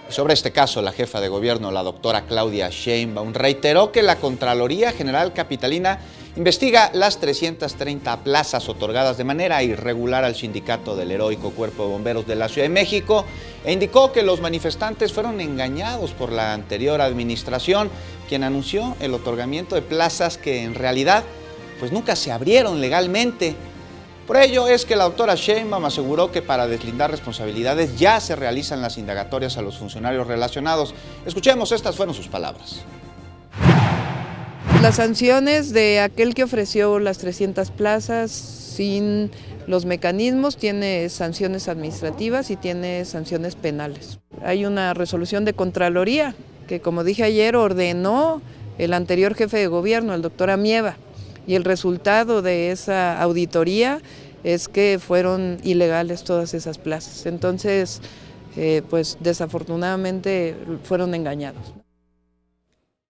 Sobre este caso, la jefa de gobierno, la doctora Claudia Sheinbaum, reiteró que la Contraloría General Capitalina investiga las 330 plazas otorgadas de manera irregular al sindicato del Heroico Cuerpo de Bomberos de la Ciudad de México e indicó que los manifestantes fueron engañados por la anterior administración, quien anunció el otorgamiento de plazas que en realidad pues nunca se abrieron legalmente. Por ello es que la doctora Sheinbaum aseguró que para deslindar responsabilidades ya se realizan las indagatorias a los funcionarios relacionados. Escuchemos, estas fueron sus palabras. Las sanciones de aquel que ofreció las 300 plazas sin los mecanismos tiene sanciones administrativas y tiene sanciones penales. Hay una resolución de Contraloría que, como dije ayer, ordenó el anterior jefe de gobierno, el doctor Amieva. Y el resultado de esa auditoría es que fueron ilegales todas esas plazas. Entonces, pues desafortunadamente fueron engañados.